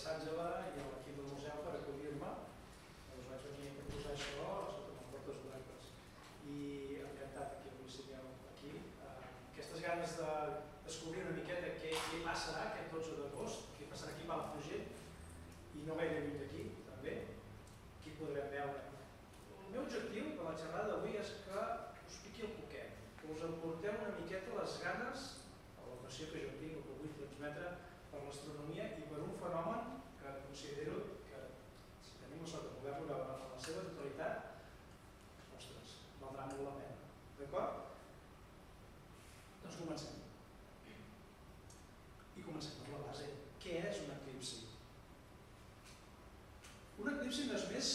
Sàngela i a l'equip del museu per acollir-me. Us vaig venir a proposar això sota les portes obertes. I encantat que avui sigueu aquí. Aquestes ganes de descobrir una miqueta què passarà aquest 12 d'agost, què passarà aquí a Palafrugell, i no gaire lluny d'aquí, també, aquí podrem veure. El meu objectiu de la xerrada d'avui és que us piqui el poquet, que us emporteu una miqueta les ganes, la passió que jo tinc, que vull transmetre per l'astronomia i per un fenomen que considero que, si tenim la sort de poder-lo veure en la seva totalitat, ostres, valdrà molt la pena. D'acord? Doncs comencem. I comencem per la base. Què és un eclipsi? Un eclipsi no és més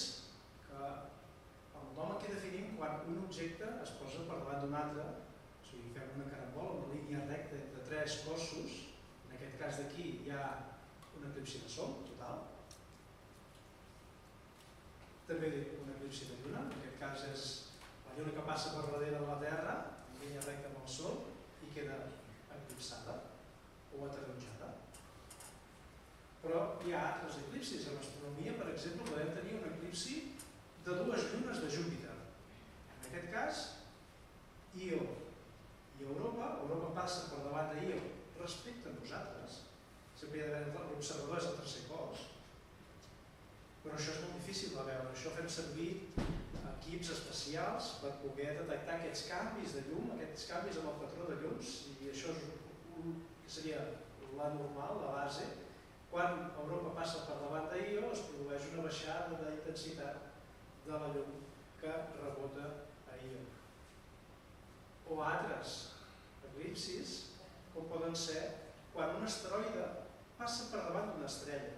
que el nom que definim quan un objecte es posa per davant d'un altre, o sigui, fem una carambola, una línia recta entre tres cossos. En aquest cas d'aquí hi ha un eclipsi de Sol, total. També un eclipsi de Lluna, en aquest cas és la Lluna que passa per darrere de la Terra, en línia recta amb el Sol, i queda eclipsada o ataronjada. Però hi ha altres eclipsis. En l'astronomia, per exemple, podem tenir un eclipsi de dues llunes de Júpiter. En aquest cas, Io i Europa passa per davant d'Io respecte a nosaltres. Sempre hi ha d'haver l'observador, és el tercer cos. Però això és molt difícil de veure. Això fem servir equips especials per poder detectar aquests canvis de llum, aquests canvis amb el patró de llums, i això seria la normal, la base. Quan Europa passa per davant d'Io es produeix una baixada d'intensitat de la llum que rebota a Io. O altres eclipsis, com poden ser quan un asteroide passa per davant d'una estrella.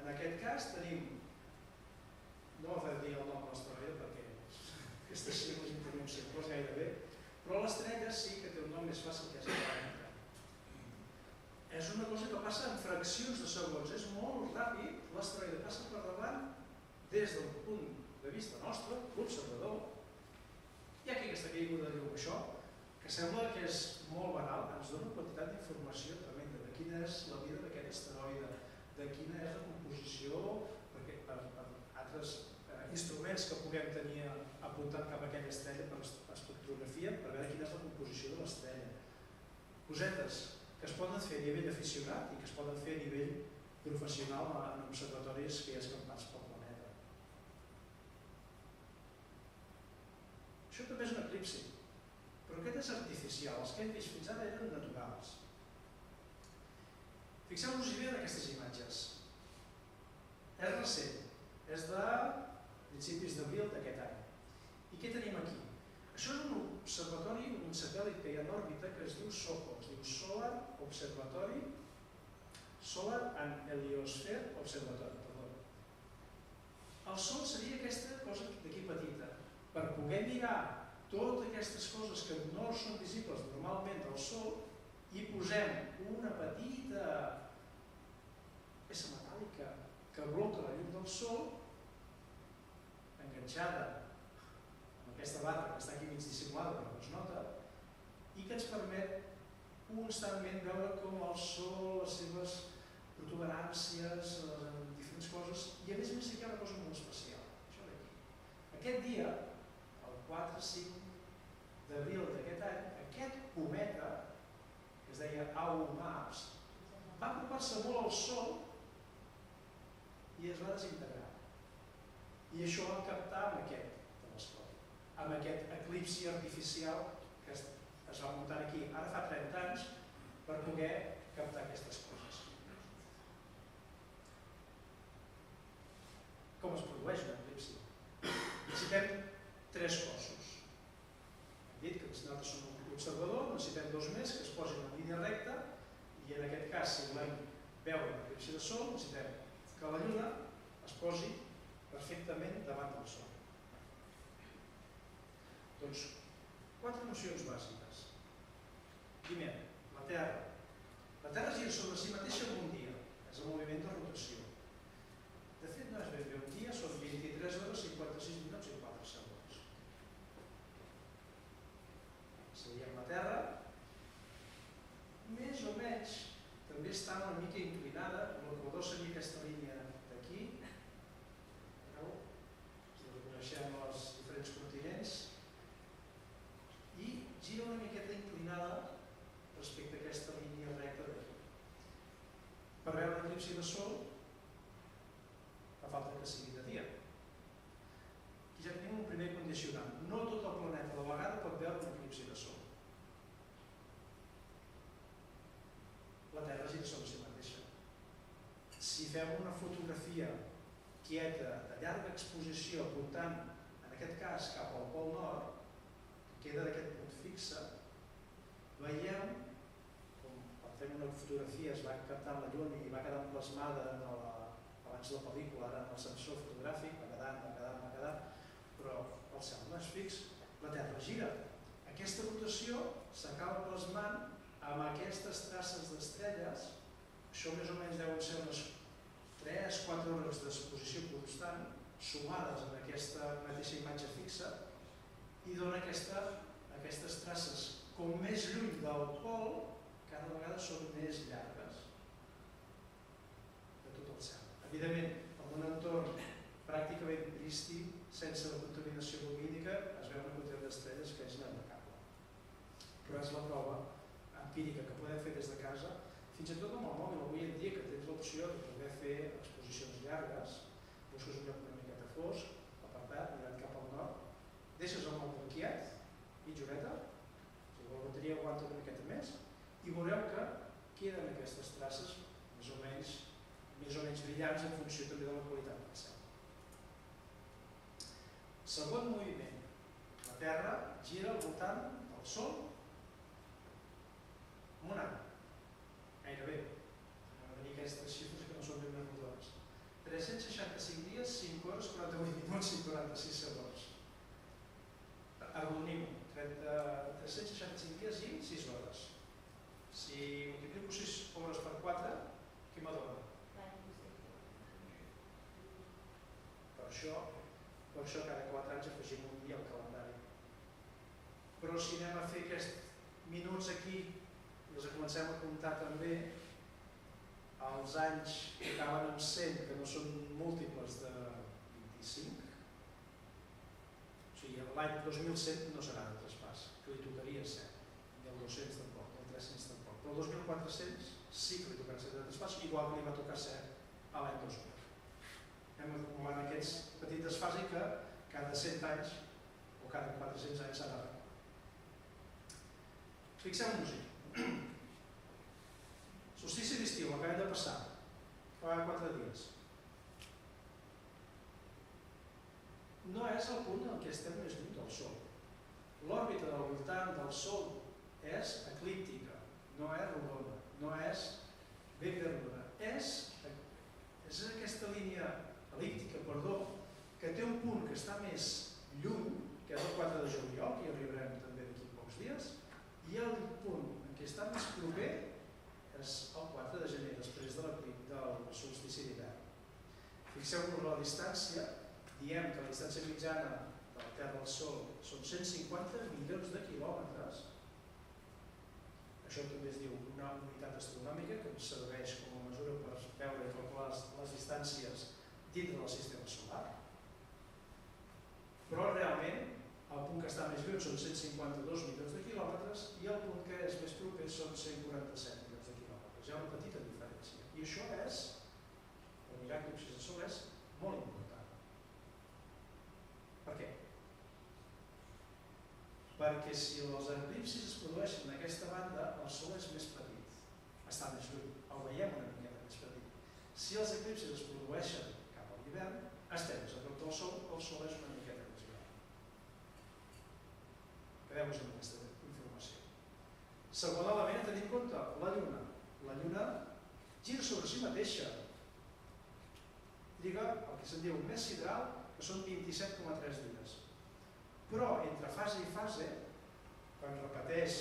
En aquest cas tenim, no m'ha fet dir el nom de l'asteroide perquè aquestes sigles no tenim simples gairebé, però l'estrella sí que té un nom més fàcil, que és el planeta. És una cosa que passa en fraccions de segons, és molt ràpid, l'asteroide passa per davant des del punt de vista nostre, l'observador. Hi ha aquí aquesta caiguda de llum, això, que sembla que és molt banal, ens dona una quantitat d'informació tremenda de quina és la vida d'aquest asteroide, de quina és la composició, perquè per altres instruments que puguem tenir apuntant cap a aquella estrella per espectrografia, per veure quina és la composició de l'estrella. Cosetes que es poden fer a nivell aficionat i que es poden fer a nivell professional en observatoris que hi ha escampats pel planeta. Això també és un eclipsi, però aquest és artificial. Els que hem vist fins ara eren naturals. Fixeu-vos-hi bé en aquestes imatges. És recent, és de principis d'abril d'aquest any. I què tenim aquí? Això és un observatori, un satèl·lit que hi ha en òrbita que es diu SOHO, es diu Solar Observatory, Solar and Heliosphere Observatory, perdó. El Sol seria aquesta cosa d'aquí petita. Per poder mirar totes aquestes coses que no són visibles normalment del Sol, hi posem una petita peça metàl·lica que bloca la llum del Sol, enganxada amb aquesta barra que està aquí mig dissimulada però no es nota, i que ens permet constantment veure com el Sol, les seves protuberàncies, diferents coses, i a més hi ha una cosa molt especial. Això d'aquí. Aquest dia, el 4-5 d'abril d'aquest any, aquest cometa, que es deia AU-MAPS, va apropar-se molt al Sol i es va desintegrar. I això ho vam captar amb aquest telescopi, amb aquest eclipsi artificial que es va muntar aquí ara fa 30 anys per poder captar aquestes coses. Com es produeix un eclipsi? Necessitem tres cossos. Hem dit que nosaltres som un observador, necessitem dos més que es posin en línia recta i en aquest cas, si volem veure l'eclipsi de Sol, necessitem que la Lluna es posi perfectament davant del Sol. Doncs, quatre nocions bàsiques. Primer, la Terra. La Terra gira sobre si mateixa en un dia, és el moviment de rotació. De fet, no és ben bé un dia, són 23 hores, 56 minuts i 4 segons. Seguim la Terra, més o menys, també està una mica inclinada, eclipsi de sol, fa falta que sigui de dia. Aquí ja tenim un primer condicionant. No tot el planeta de vegada pot veure un eclipsi de sol. La Terra gira sobre si mateixa. Si fem una fotografia quieta, de llarga exposició, apuntant, en aquest cas, cap al pol nord, que queda d'aquest punt fixe, veiem com quan fem una fotografia es va captant la llum i va quedant plasmada abans la pel·lícula, ara en el sensor fotogràfic, va quedant, però el cel no és fix, la Terra gira. Aquesta rotació s'acaba plasmant amb aquestes traces d'estrelles, això més o menys deuen ser unes 3-4 hores d'exposició constant, sumades en aquesta mateixa imatge fixa, i dona aquestes traces com més lluny del pol, cada vegada són més llargues de tot el cel. Evidentment, en un entorn pràcticament prístic, sense la contaminació lumínica, es veu una quantitat d'estrelles que és inatacable. Però és la prova empírica que podem fer des de casa, fins i tot amb el mòbil avui en dia, que tens l'opció de poder fer exposicions llargues, busques un lloc una miqueta fosc, apartat, mirant cap al nord, deixes el mòbil quiet, mitja horeta, si la bateria aguanta una miqueta més, i veureu que queden aquestes traces més o menys brillants en funció també de la qualitat del cel. Segon moviment. La Terra gira al voltant del Sol en un any. Gairebé. Hem de tenir aquestes xifres que no són ben recordables. 365 dies, 5 hores, 48 minuts i 46 segons. Arrodnim-ho. 365 dies i 6 hores. Si multiplico 6 hores per 4, què m'adona? Per això cada 4 anys afegim un dia al calendari. Però si anem a fer aquests minuts aquí i els comencem a comptar també, els anys que acaben amb 100, que no són múltiples de 25, o sigui, l'any 2100 no serà de traspàs, que li tocaria 100, ni el 200 tampoc, ni el 300 tampoc, però el 2400 sí que li tocarà 100 de traspàs, igual que li va tocar 100 a l'any 2000. Hem acumulat aquests petits desfasi que cada 100 anys o cada 400 anys s'ha d'arreglar. Fixem-nos-hi. Solstici d'estiu, l'acabem de passar, fa 4 dies. No és el punt en què estem més lluny del Sol. L'òrbita del voltant del Sol és eclíptica, no és rodona, no és ben rodona. És aquesta línia el·líptica, que té un punt que està més lluny, que és el 4 de juliol, que hi arribarem també d'aquí pocs dies, i el punt en què està més proper és el 4 de gener, després del solstici d'hivern. Fixeu-vos la distància, diem que la distància mitjana de la Terra al Sol són 150 milions de quilòmetres. Això també es diu una unitat astronòmica que ens serveix com a mesura per veure i calcular les distàncies dintre del sistema solar. Però realment el punt que està més lluny són 152 milions de quilòmetres i el punt que és més proper són 147 milions de quilòmetres. Hi ha una petita diferència. I això és, per mirar eclipsis de Sol, és molt important. Per què? Perquè si els eclipsis es produeixen en aquesta banda, el Sol és més petit, està més lluny, el veiem una miqueta més petit. Si els eclipsis es produeixen cap a l'hivern, estem més a prop del Sol, el Sol és una miqueta més gran. Quedem-nos amb aquesta informació. Segon element a tenir en compte, la Lluna. La Lluna gira sobre si mateixa. Triga el que se'n diu un mes sideral, que són 27,3 dies. Però entre fase i fase, quan repeteix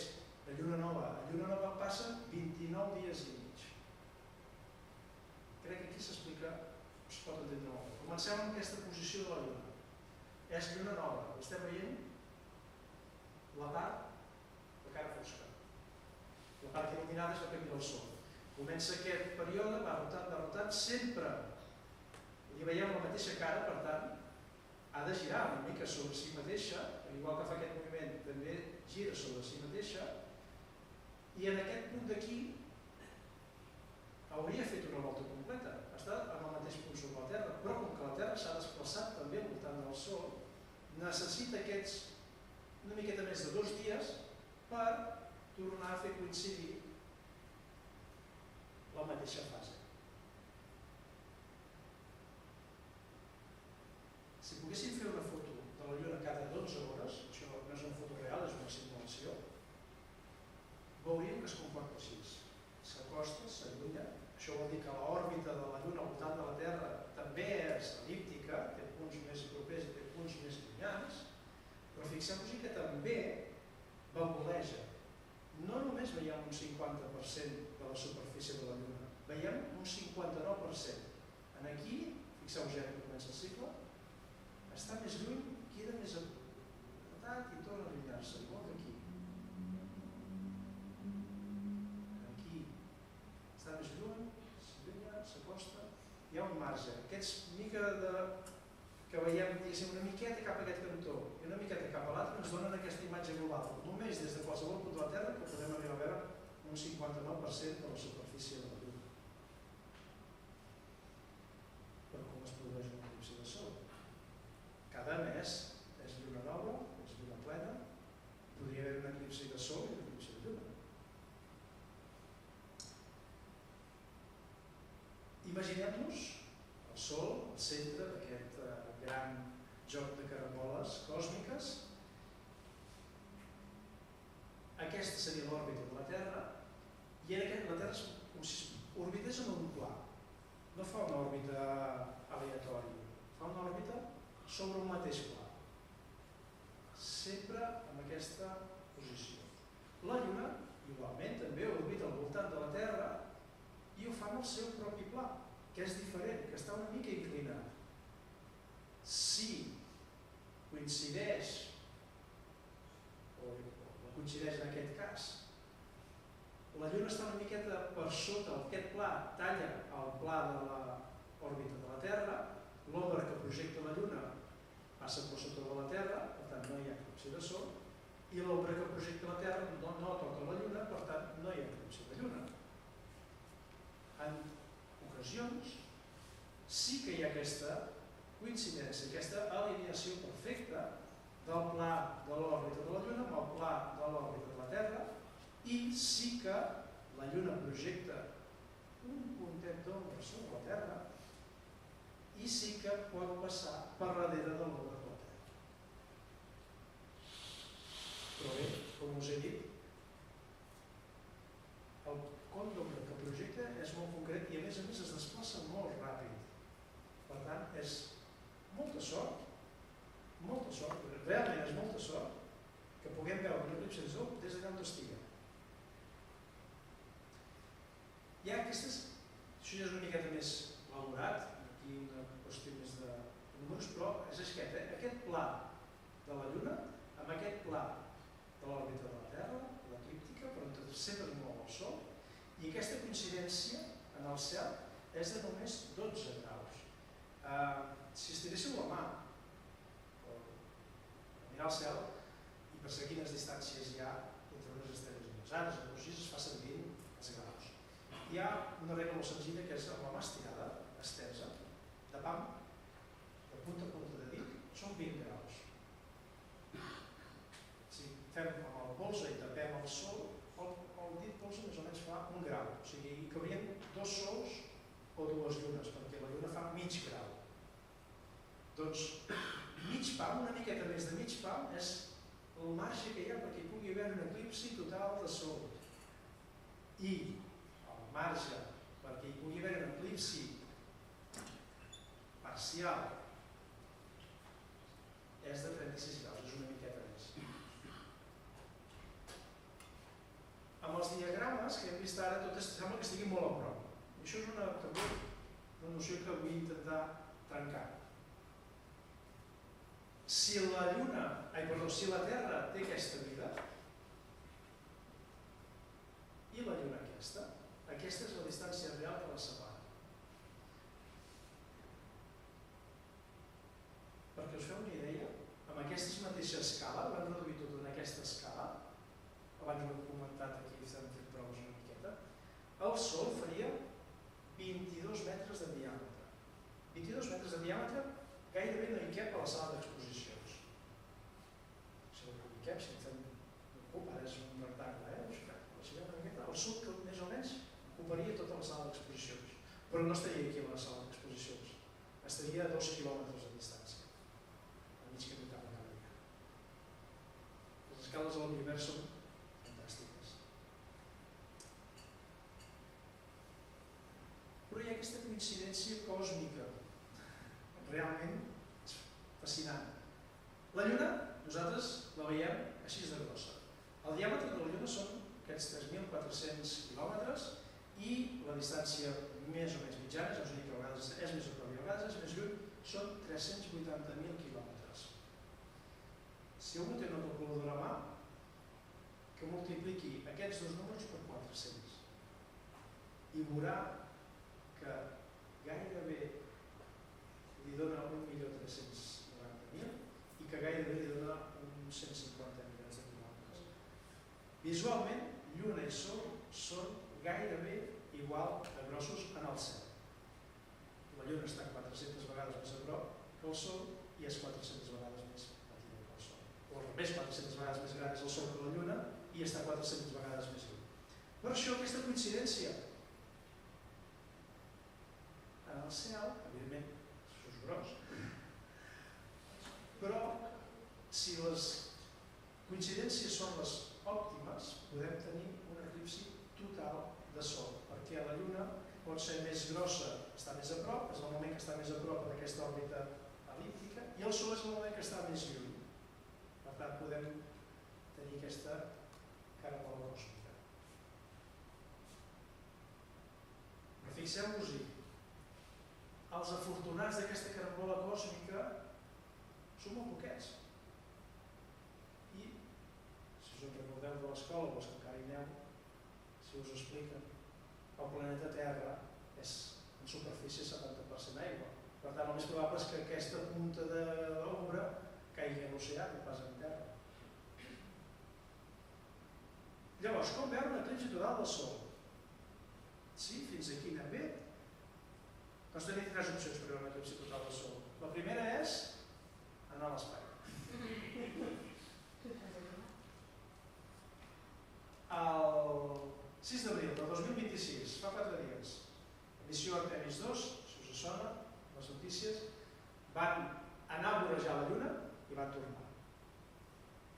la lluna nova passa 29 dies i mig. Crec que aquí s'explica, es pot entendre molt. Comencem amb aquesta posició de la lluna. És lluna nova, estem veient la part de cara fosca. La part il·luminada és la que mira el sol. Comença aquest període, va rotant, sempre li veiem la mateixa cara, per tant, ha de girar una mica sobre si mateixa, igual que fa aquest moviment, també gira sobre si mateixa, i en aquest punt d'aquí hauria fet una volta completa, està en el mateix punt sobre la Terra, però com que la Terra s'ha desplaçat també al voltant del Sol, necessita aquests una miqueta més de 2 dies per tornar a fer coincidir la mateixa fase. Si poguéssim fer una foto de la Lluna cada 12 hores, això no és una foto real, és una simulació, veuríem que es comporta així. S'acosta, s'allunya. Això vol dir que l'òrbita de la Lluna al voltant de la Terra també és elíptica, té punts més propers i té punts més llunyans, però fixem-nos que també bamboleja. No només veiem un 50% de la superfície de la Lluna, veiem un 59%. Aquí, fixeu-vos ja que comença el cicle, està més lluny, queda més apretat i torna a allunyar-se, igual que aquí. Aquí està més lluny, s'allunya, s'acosta, hi ha un marge. Aquests mica que veiem una miqueta cap a aquest cantó i una miqueta cap a l'altre ens donen aquesta imatge global. Només des de qualsevol punt de la Terra que podem arribar a veure un 59% de la superfície de la Lluna. Però com es produeix una eclipsi de Sol? Cada mes és lluna nova, és lluna plena, podria haver una eclipsi de Sol i una eclipsi de Lluna. Imaginem-nos el Sol al centre d'aquest gran joc de caramboles còsmiques. Aquesta seria l'òrbita de la Terra i la Terra orbités en un pla. No fa una òrbita aleatòria, fa una òrbita sobre un mateix pla, sempre en aquesta posició. La Lluna, igualment, també orbita al voltant de la Terra i ho fa en el seu propi pla, que és diferent, que està una mica inclinat. Si coincideix, o no coincideix en aquest cas, la Lluna està una miqueta per sota aquest pla, talla el pla de l'òrbita de la Terra, l'ombra que projecta la Lluna passa per sota de la Terra, per tant no hi ha eclipsi de Sol, i l'ombra que projecta la Terra no toca la Lluna, per tant no hi ha eclipsi de Lluna. En ocasions sí que hi ha aquesta coincidència, aquesta alineació perfecta del pla de l'òrbita de la Lluna amb el pla de l'òrbita de la Terra, i sí que la Lluna projecta un puntet d'ombra sobre la Terra i sí que pot passar per darrere de l'ombra de la Terra. Però bé, com us he dit, el con d'ombra que projecta és molt concret i a més es desplaça molt ràpid. Per tant, és molta sort, realment és molta sort, que puguem veure un eclipsi de Sol des d'allà on estiguem. Això ja és una miqueta més elaborat, aquí una qüestió més de números, però és aquest pla de la Lluna amb aquest pla de l'òrbita de la Terra, l'eclíptica, per on sempre es mou el Sol, i aquesta coincidència en el cel és de només 12 graus. Si estiréssiu la mà a mirar el cel i per saber quines distàncies hi ha entre unes estrelles i unes altres, així es fa servir els graus. Hi ha una regla molt senzilla que és amb la mà estirada, estesa, de pam, de punta a punta de dit, són 20 graus. Si fem amb el polze i tapem el Sol, el dit polze més o menys fa 1 grau. O sigui, hi caurien 2 sols o 2 llunes, perquè la lluna fa mig grau. Doncs mig pam, una miqueta més de mig pam, és el marge que hi ha perquè hi pugui haver un eclipsi total de Sol. I el marge perquè hi pugui haver un eclipsi parcial és de 36 graus, és una miqueta més. Amb els diagrames que hem vist ara, tot sembla que estigui molt a prop. I això és una noció que vull intentar trencar. Si la Terra té aquesta vida i la Lluna aquesta és la distància real que la separa. Perquè us feu una idea, amb aquesta mateixa escala, l'hem reduït tot en aquesta escala, abans ho he comentat aquí, s'han fet proves una miqueta, el Sol faria diàmetre gairebé no hi cap a la sala d'exposicions. Si no hi cap, si fem ara és un rectangle, el suc que més o menys ocuparia tota la sala d'exposicions, però no estaria aquí a la sala d'exposicions, estaria a 2 quilòmetres de distància, a mig camí cap a cada dia. Les escales de l'univers són fantàstiques. Però hi ha aquesta coincidència còsmica, realment fascinant. La Lluna, nosaltres la veiem així de grossa. El diàmetre de la Lluna són aquests 3.400 quilòmetres i la distància més o menys mitjana, ja us dic que a vegades és més a prop i a vegades és més lluny, són 380.000 quilòmetres. Si algú té una calculadora a mà, que multipliqui aquests dos números per 400 i veurà que gairebé li dona 1.390.000 i que gairebé li dona uns 150 milions de quilòmetres. Visualment, Lluna i Sol són gairebé igual de grossos en el cel. La Lluna està 400 vegades més a prop que el Sol i és 400 vegades més petita que el Sol. O al revés, 400 vegades més gran és el Sol que la Lluna i està 400 vegades més lluny. Per això aquesta coincidència en el cel, evidentment, és gros, però si les coincidències són les òptimes, podem tenir un eclipsi total de Sol, perquè la Lluna pot ser més grossa, està més a prop, és el moment que està més a prop d'aquesta òrbita el·líptica, i el Sol és el moment que està més lluny. Per tant, podem tenir aquesta carabola còsmica. Però fixeu-vos-hi, els afortunats d'aquesta carabola còsmica són molt poquets. I, si us en recordeu de l'escola, o els que encara hi aneu, si us expliquen, el planeta Terra és en superfície 70% aigua. Per tant, el més probable és que aquesta punta de l'ombra caigui a l'oceà, no pas en terra. Llavors, com veure un eclipsi total del Sol? Sí, fins aquí anem bé. Doncs tenim 3 opcions per veure un eclipsi total del Sol. La primera és anar a l'espai. El 6 d'abril del 2026, fa 4 dies, la missió Artemis 2, si us sona, les notícies, van anar a vorejar la Lluna i van tornar.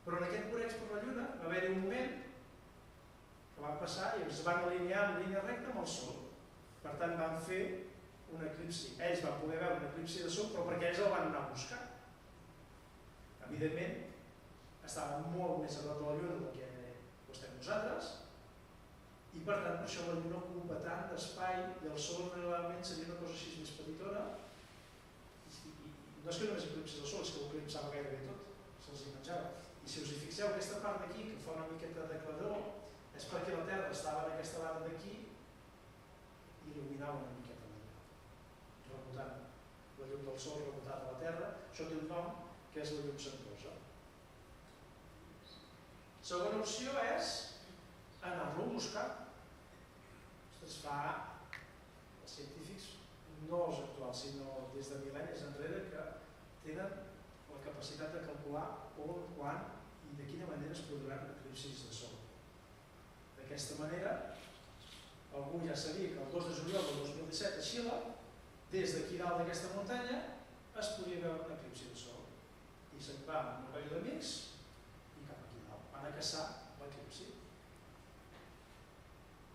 Però en aquest voreig per la Lluna va haver-hi un moment que van passar i es van alinear en línia recta amb el Sol. Per tant, van fer un eclipsi. Ells van poder veure un eclipsi de Sol, però perquè ells el van anar a buscar. Evidentment, estaven molt més a prop de la Lluna del que ho estem nosaltres, i per tant, per això la Lluna ocupa tant d'espai i el Sol realment seria una cosa així més petitona. No és que només eclipsis el Sol, és que ho eclipsava gairebé tot, se'ls hi menjava. I si us hi fixeu, aquesta part d'aquí, que fa una miqueta de claror, és perquè la Terra estava en aquesta banda d'aquí i il·luminava una miqueta la Lluna, rebotant la llum del Sol rebotant a la Terra. Això té un nom que és la llum centrosa. Segona opció és anar-lo a buscar. Es fa, els científics, no els actuals, sinó des de mil·lennis enrere, que tenen la capacitat de calcular on, quan i de quina manera es produiran eclipsis de Sol. D'aquesta manera, algú ja sabia que el 2 de juliol del 2017 a Xile, des d'aquí dalt d'aquesta muntanya, es podia veure un eclipsi de Sol. I se'n va amb un coll d'amics i cap aquí dalt. Van a caçar l'eclipsi.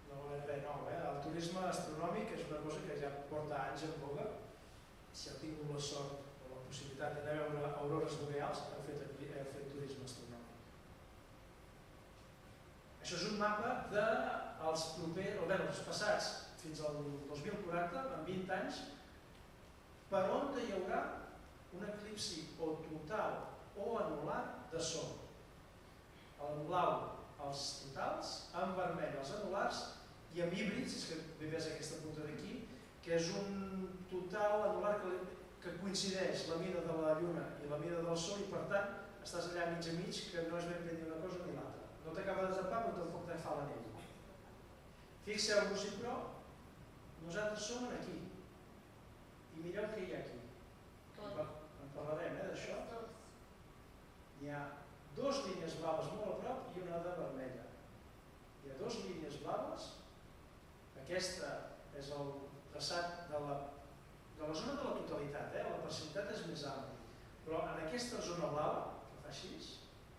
No és res nou, El turisme astronòmic és una cosa que ja porta anys en boga. Si heu tingut la sort o la possibilitat d'anar a veure aurores boreals, heu fet turisme astronòmic. Això és un mapa dels propers, o bé, els passats, fins al 2040, en 20 anys, per on hi haurà un eclipsi o total o anul·lat de Sol. En blau els totals, en vermell els anul·lars i amb híbrids, és que veies aquesta punta d'aquí, que és un total anul·lar que coincideix la mida de la Lluna i la mida del Sol i per tant estàs allà mig a mig que no és ben bé ni una cosa ni l'altra. No t'acaba de tapar però tampoc te fa l'anell. Fixeu-vos-hi però, nosaltres som aquí i mireu què hi ha aquí. parlarem d'això. Hi ha dues línies blaves molt a prop i una de vermella. Hi ha dues línies blaves. Aquesta és el traçat de la zona de la totalitat, la parcialitat és més àmplia. Però en aquesta zona blava, que fa així,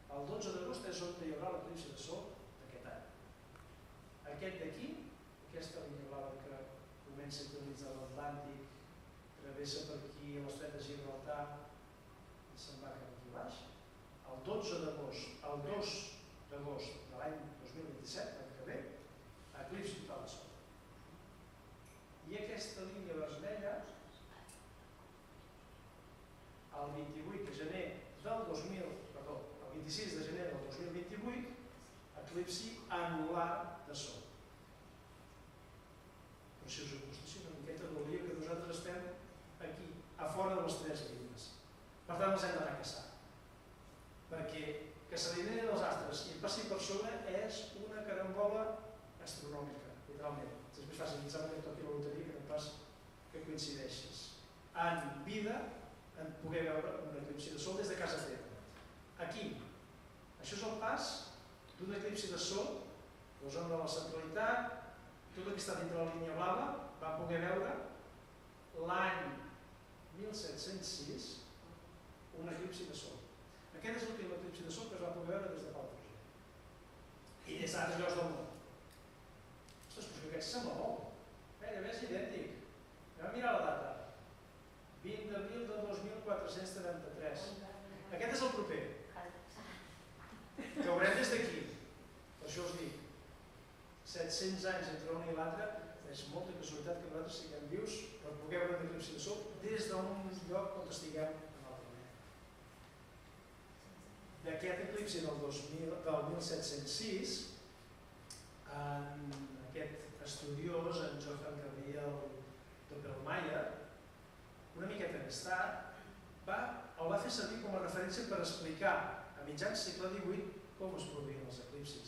el 12 d'agost és on hi haurà l'eclipsi de sol d'aquest any. Aquest d'aquí, aquesta línia blava que comença a utilitzar l'Atlàntic, travessa per aquí a l'estret de Gibraltar i se'n va cap aquí baix, el 12 d'agost, el 2 d'agost de l'any 2027, l'any que ve, eclipsi total de sol. I aquesta línia vermella, el 28 de gener del 26 de gener del 2028, eclipsi anular de sol. Però si us acostació una miqueta, veuria que nosaltres estem aquí, a fora de les tres línies. Per tant, els hem d'anar a caçar. Perquè que s'alineen els astres i passi per sobre és una carambola astronòmica, literalment. És més fàcil pensar que toqui la loteria que no pas que coincideixis. En vida, en poder veure un eclipsi de sol des de casa teva. Aquí, això és el pas d'un eclipsi de sol, la zona de la centralitat, tot el que està dintre la línia blava, va poder veure l'any 1706 un eclipsi de sol. Aquest és l'últim eclipsi de sol que es va poder veure des de Palafrugell. I des d'altres llocs del món. Ostres, però aquest sembla molt. Gairebé és idèntic. Vam mirar la data. 20 d'abril de 2433. Aquest és el proper. Que veurem des d'aquí. Per això us dic, 700 anys entre un i l'altre, és molta casualitat que nosaltres siguem vius per poder veure l'eclipsi de sol des d'un lloc on estiguem en el planeta. D'aquest eclipsi del 1706, aquest estudiós, en Johann Gabriel Doppelmayr, una miqueta més tard, el va fer servir com a referència per explicar a mitjans segle XVIII com es produïen els eclipsis.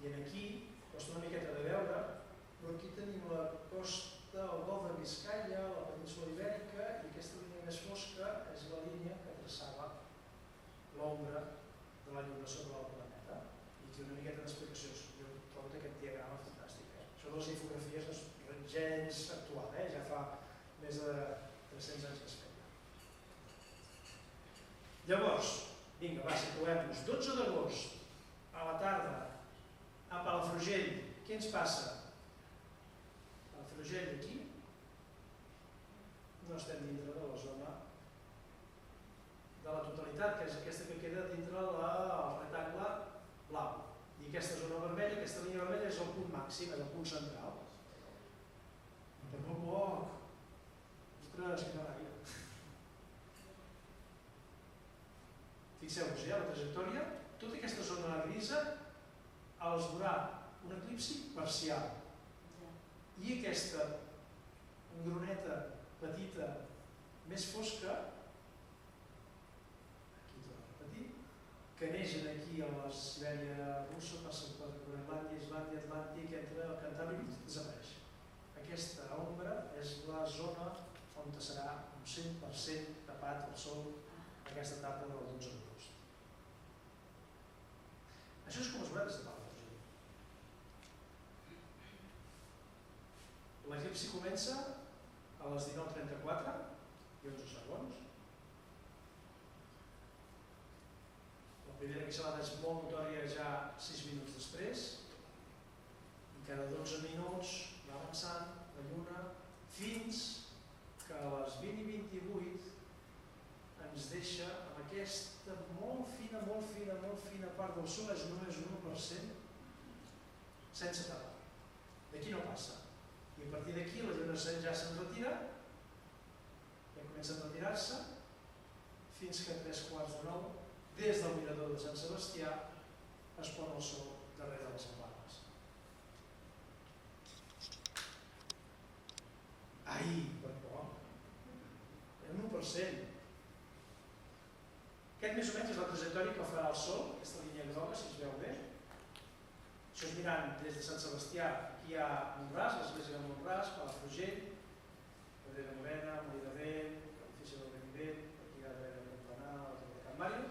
I aquí costa una miqueta de veure, però aquí tenim la costa, el golf de Biscaia, la península Ibèrica, i aquesta línia més fosca és la línia que traçava l'ombra de la lluna sobre el planeta. I aquí una miqueta d'explicacions. Jo trobo aquest diagrama fantàstic. Això de les infografies no és gens actual, ja fa més de 300 anys que es feia. Llavors, vinga, va, situem-nos. 12 d'agost, a la tarda, a Palafrugell. Què ens passa? Palafrugell aquí, no estem dintre de la zona de la totalitat, que és aquesta que queda dintre del rectangle blau. I aquesta zona vermella, aquesta línia vermella és el punt màxim, és el punt central. Per molt poc. Ostres, que gaire. Fixeu-vos, la trajectòria, tota aquesta zona grisa els veurà un eclipsi parcial. I aquesta engroneta petita més fosca, aquí torno a repetir, que neixen aquí a la Sibèria russa, passa per Groenlàndia, Islàndia, Atlàntic, entre el Cantàbric i desapareix. Aquesta ombra és la zona on serà un 100% tapat el sol aquesta tarda del 12 d'agost. Això és com es veurà des de Palafrugell. L'eclipsi comença a les 19:34 i 11 segons. La primera pixelada és molt notòria ja 6 minuts després. I cada 12 minuts va avançant la lluna fins que a les 20:28 ens deixa amb aquesta molt fina part del sol, és només un 1%, sense tapar. D'aquí no passa. I a partir d'aquí la lluna ja se'n retira, ja comença a retirar-se, fins que a 8:45, des del mirador de Sant Sebastià, es pon el sol darrere les campanes. Ai, per poc. En 1%. Aquest més o menys és la trajectòria que farà el sol, aquesta línia groga, si es veu bé. Això és mirant des de Sant Sebastià, aquí hi ha Montràs, l'església de Montràs, Palafrugell, Pedrera Morena, Molí de Vent, l'edifici del Benivent, aquí hi ha Pedrera Mario,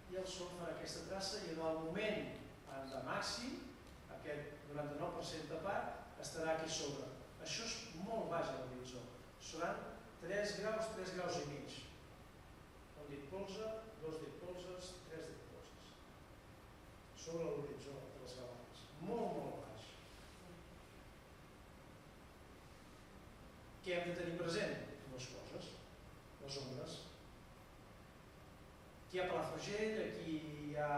i el sol farà aquesta traça i en el moment de màxim, aquest 99% de part, estarà aquí sobre. Això és molt baix a l'horitzó. Seran 3 graus, 3 graus i mig. Un dit polze, 2 dit polzes, 3 dit polzes. Sobre l'horitzó de les Gavarres. Molt, molt baix. Què hem de tenir present? Dues coses. Les ombres. Aquí hi ha Palafrugell, aquí hi ha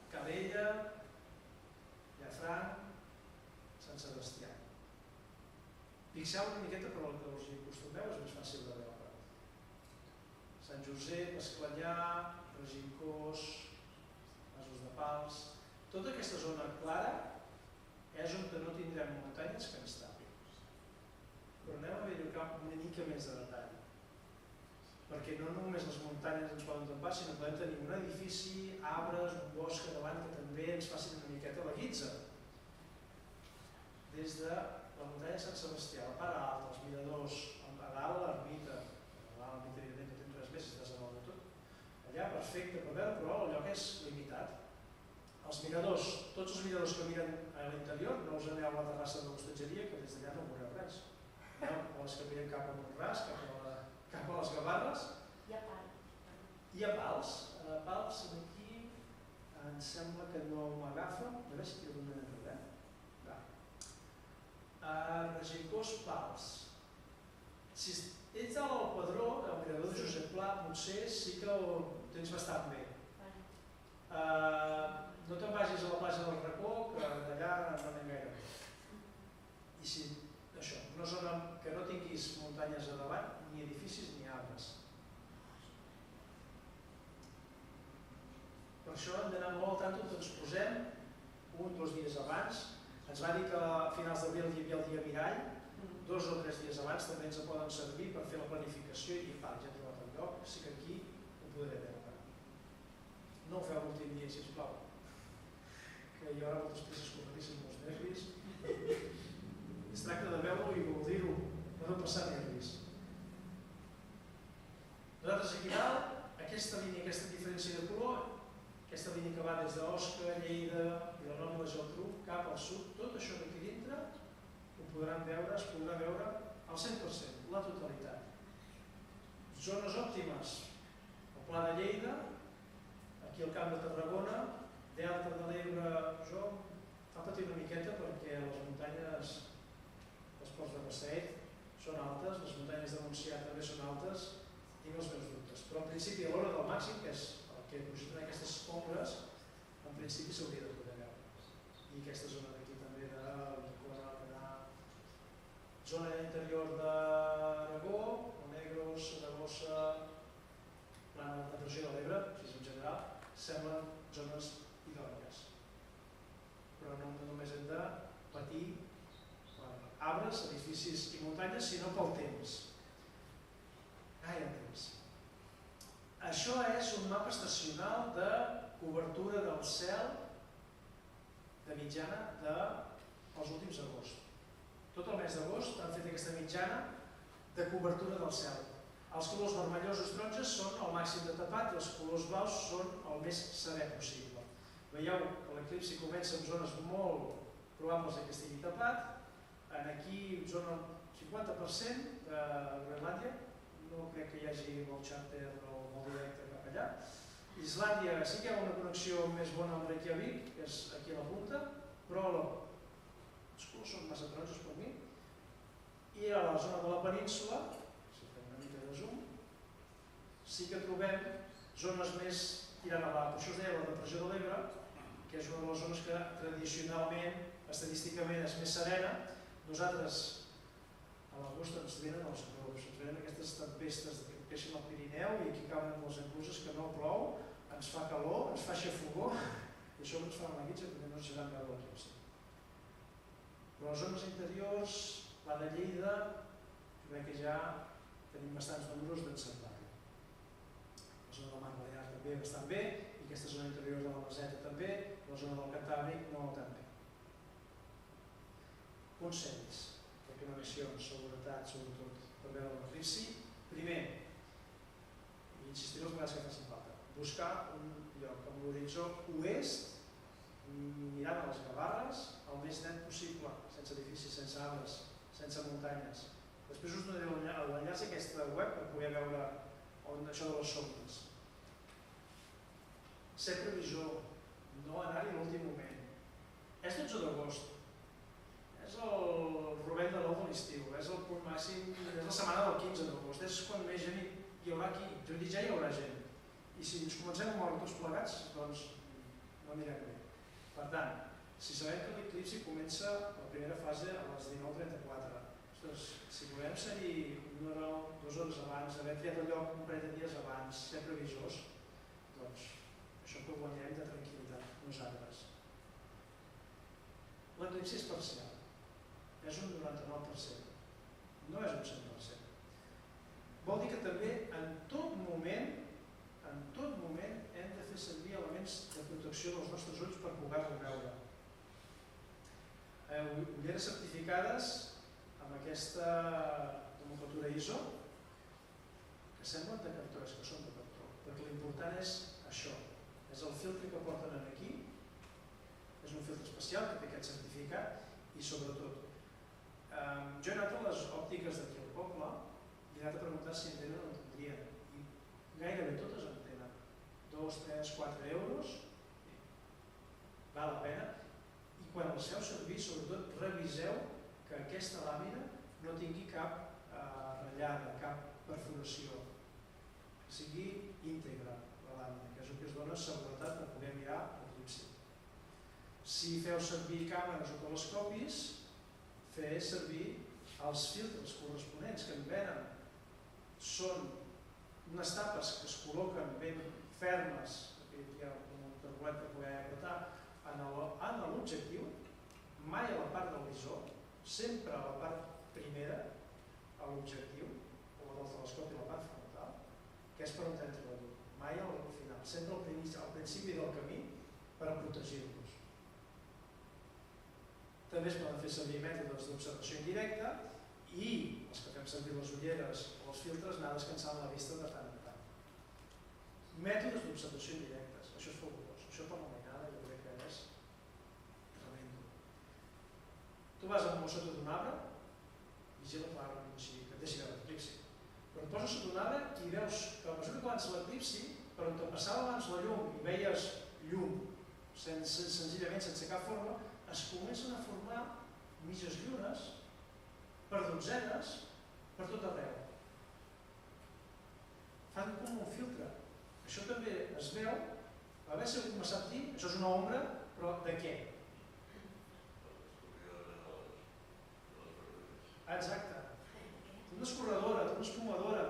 Calella, Llafranc, Sant Sebastià. Fixeu una miqueta per al que us hi acostumeu, és més fàcil de veure. Sant Josep, Esclanyà, Regincós, Masos de Pals... Tota aquesta zona clara és on no tindrem muntanyes que ens tapin. Però anem a veure una mica més de detall. Perquè no només les muntanyes ens poden tampar, sinó que podem tenir un edifici, arbres, un bosc davant que també ens facin una miqueta la guitza. Des de la muntanya de Sant Sebastià, la part alta, els miradors, a dalt l'ermita, evidentment no tens res més, és desavalt de tot. Allà perfecte per veure, però el lloc és limitat. Els miradors, tots els miradors que miren a l'interior, no us aneu a la terrassa de l'hostatgeria, que des d'allà no veureu res. Aneu a les que miren cap a Montràs, cap a les Gavarres. Hi ha pals. Hi ha pals. Pals aquí em sembla que no m'agafa. A veure si té alguna cosa. Regincós, pals. Si ets al Pedró, el mirador de Josep Pla, potser sí que ho tens bastant bé. No te'n vagis a la plaça del Racó, que d'allà no anem gaire bé. I si això, una zona que no tinguis muntanyes a davant, ni edificis ni arbres. Per això hem d'anar molt al tanto que ens posem 1 o 2 dies abans. Ens va dir que a finals d'abril hi havia el dia mirall, 2 o 3 dies abans també ens poden servir per fer la planificació i dir, ja he trobat el lloc, sí que aquí ho podré veure. No ho feu l'últim dia, sisplau, que hi haurà moltes presses corredisses, molts nervis. Es tracta de veure-ho i gaudir-ho, no de passar nervis. Nosaltres aquí dalt, aquesta línia, aquesta diferència de color, aquesta línia que va des d'Osca, Lleida, Vilanova i la Geltrú, cap al sud, tot això d'aquí dintre ho podran veure, es podrà veure al 100%, la totalitat. Zones òptimes, el Pla de Lleida, aquí al Camp de Tarragona, Delta de l'Ebre, jo fa patir una miqueta perquè les muntanyes dels Ports de Passeig són altes, les muntanyes de Montsià també són altes, tinc els meus dubtes. Però en principi a l'hora del màxim, que és el que projecten aquestes ombres, en principi s'hauria de poder veure. I aquesta zona d'aquí també de zona interior d'Aragó, Monegros, Saragossa, Plana de Regió de l'Ebre, així en general, semblen zones idònies. Però no només hem de patir arbres, edificis i muntanyes, sinó pel temps. Gaire temps. Això és un mapa estacional de cobertura del cel de mitjana dels últims agost. Tot el mes d'agost han fet aquesta mitjana de cobertura del cel. Els colors vermellosos taronges són el màxim de tapat i els colors blaus són el més serè possible. Veieu que l'eclipsi comença en zones molt probables que estigui tapat. Aquí zona 50% de Groenlàndia, no crec que hi hagi molt xàrter o molt directe cap allà. Islàndia sí que hi ha una connexió més bona amb Reykjavik, que és aquí a la punta, però els colors són massa taronges per mi. I a la zona de la península, si fem una mica de zoom, sí que trobem zones més tirant a l'alt. Això es deia la depressió de l'Ebre, que és una de les zones que tradicionalment, estadísticament, és més serena. Nosaltres, a l'agost ens venen els glops, ens venen aquestes tempestes que creixen al Pirineu i aquí cauen les encluses que no plou, ens fa calor, ens fa xafogó i això ens fa una guitza perquè no ens deixaran veure l'eclipsi. Però les zones interiors, la de Lleida, jo crec que ja tenim bastants números d'encertar-ho. La zona del Mar Balear també bastant bé i aquesta zona interior de la Meseta també, la zona del Cantàbric no tan bé. Consells, recomanacions, seguretat, sobretot, per veure l'eclipsi. Primer, insistir les vegades que facin falta. Buscar un lloc amb l'horitzó oest, mirant a les Gavarres, el més net possible, sense edificis, sense arbres, sense muntanyes. Després us donaré l'enllaç a aquesta web per poder veure això de les somnes. Ser previsor, no anar-hi a l'últim moment. És 12 d'agost, és el rovell de l'ou de l'estiu, és el punt màxim, és la setmana del 15 d'agost, és quan més gent hi haurà aquí. Jo dic, ja hi haurà gent. I si ens comencem a moure tots plegats, doncs no anirem bé. Per tant, si sabem que l'eclipsi comença la primera fase a les 19:34, si volem seguir 1 hora o 2 hores abans, haver triat el lloc un parell de dies abans, ser previsors, doncs això que guanyem de tranquil·litat nosaltres. L'eclipsi és parcial, és un 99%, no és un 100%. Vol dir que també en tot moment hem de fer servir elements de protecció dels nostres ulls per poder-ho veure. Ulleres certificades amb aquesta nomenclatura ISO, que semblen de cartó, és que són de cartó, perquè l'important és això, és el filtre que porten aquí, és un filtre especial que té aquest certificat i sobretot, jo he anat a les òptiques d'aquí al poble i he anat a preguntar si en tenen o no tindrien, i gairebé totes en tenen, 2, 3, 4 euros, val la pena, i quan els feu servir, sobretot reviseu que aquesta làmina no tingui cap ratllada, cap perforació, que sigui íntegra la làmina, que és el que es dona seguretat per poder mirar l'eclipsi. Si feu servir càmeres o telescopis, fer servir els filtres corresponents que en venen. Són unes tapes que es col·loquen ben fermes, hi ha un cargolet per poder apretar, en l'objectiu, mai a la part del visor, sempre a la part primera, a l'objectiu, o del telescopi a la part frontal, que és per on entra la llum, mai al final, sempre al principi del camí per protegir-los. També es poden fer servir mètodes d'observació indirecta i els que fem servir les ulleres o els filtres anar descansant la vista de tant en tant. Mètodes d'observació indirectes, això és fabulós, això per la mainada jo crec que és tremendo. Tu vas amb sota d'un arbre, vigila que l'arbre no sigui, que et deixi veure l'eclipsi, però et poses sota un arbre i veus que a mesura que avança l'eclipsi, per on te passava abans la llum i veies llum senzillament sense cap forma, es comencen a formar mitges llunes per dotzenes per tot arreu. Fan com un filtre. Això també es veu, a veure si algú m'ha sap dir, això és una ombra, però de què? Exacte. Una escorredora, una espumadora.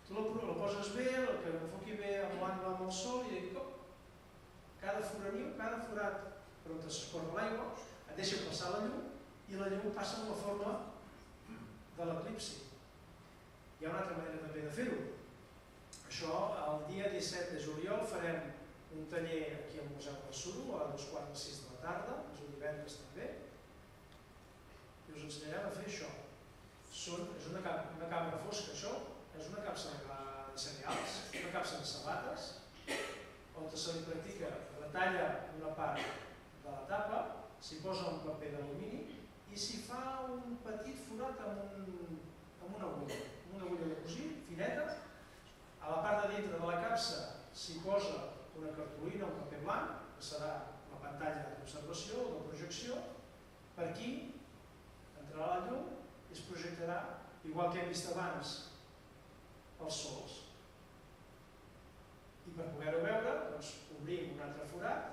Tu la poses bé, que enfoqui bé amb l'angle amb el sol i cada foraniu, cada forat per on s'escorre l'aigua, et deixa passar la llum i la llum passa amb la forma de l'eclipsi. Hi ha una altra manera també de fer-ho. Això, el dia 17 de juliol farem un taller aquí al Museu del Suro a 2:45 de la tarda, és un divendres també, i us ensenyarem a fer això. És una càmera fosca, això, és una capsa de cereals, una capsa de sabates, on se li practica la talla d'una part de la tapa, s'hi posa un paper d'alumini i s'hi fa un petit forat amb una agulla de cosir, fineta. A la part de dintre de la capsa s'hi posa una cartolina, un paper blanc, que serà la pantalla d'observació o de projecció. Per aquí entrarà la llum i es projectarà, igual que hem vist abans, els sols. I per poder-ho veure, obrim un altre forat,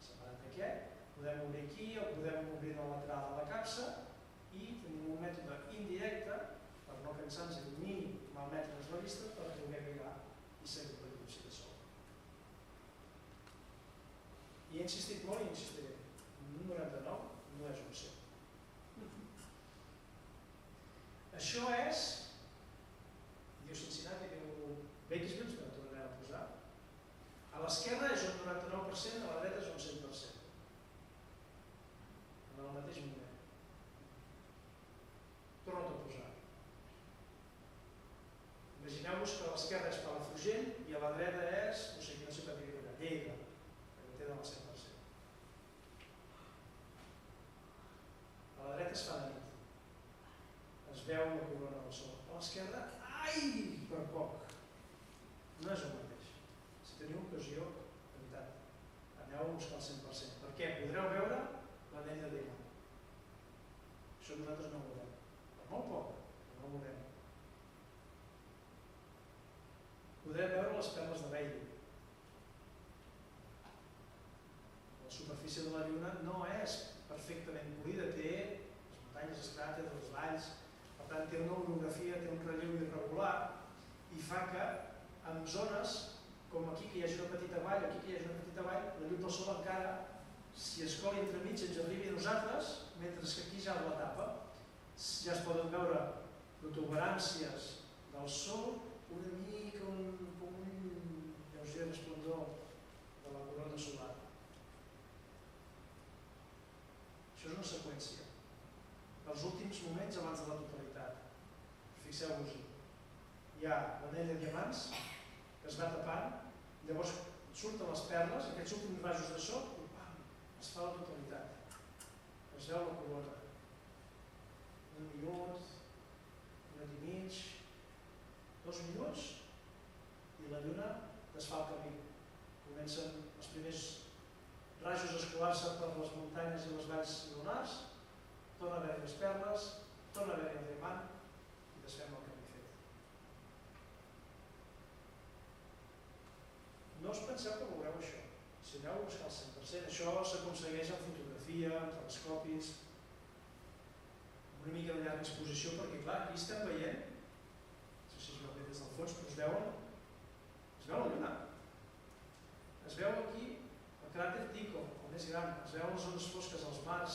separat d'aquest, podem obrir aquí o podem obrir del lateral de la capsa i tenim un mètode indirecte, per no cansar-nos ni malmetre's la vista, per poder mirar i seguir l'eclipsi de sol. I he insistit molt i insistiré. Un 99 no és un 100. Això és, diu Cincinnati, diu Bakesville, que tornarem a posar. A l'esquerra és un 99%, a la dreta és un 100%. En el mateix moment. Torno-ho a posar. Imagineu-vos que l'esquerra, ai, per poc. No és el mateix. Si teniu ocasió, de veritat, aneu a buscar el 100%. Per què? Podreu veure l'anell de diamant. Això nosaltres no ho veurem. Per molt poc, però no ho veurem. Podrem veure les perles de Bailey. La superfície de la Lluna no és perfectament polida, té les muntanyes, els cràters, els valls, per tant té una orografia, té un relleu irregular i fa que en zones com aquí que hi hagi una petita vall, aquí que hi hagi una petita vall, la llum del sol encara, si es coli entremig, ens arribi a nosaltres, mentre que aquí ja la tapa. Ja es poden veure protuberàncies del sol, una mica, un lleuger resplendor de la corona solar. Això és una seqüència dels últims moments abans de la totalitat. Fixeu-vos-hi. Hi ha l'anell de diamants que es va tapant, llavors surten les perles, aquests últims rajos de sol, i pam, es fa la totalitat. Es veu la corona. Un minut, un minut i mig, 2 minuts, i la lluna desfà el camí. Comencen els primers rajos a escolar-se per les muntanyes i les valls lunars, torna a haver-hi les perles, torna a haver-hi el diamant i desfem el camí fet. No us penseu que veureu això. Si aneu a buscar el 100%, això s'aconsegueix en fotografia, en telescopis, amb una mica de llarga exposició, perquè clar, aquí estem veient, no sé si es veu bé des del fons, però es veu la lluna. Es veu aquí el cràter Tycho, el més gran, es veuen les zones fosques als mars,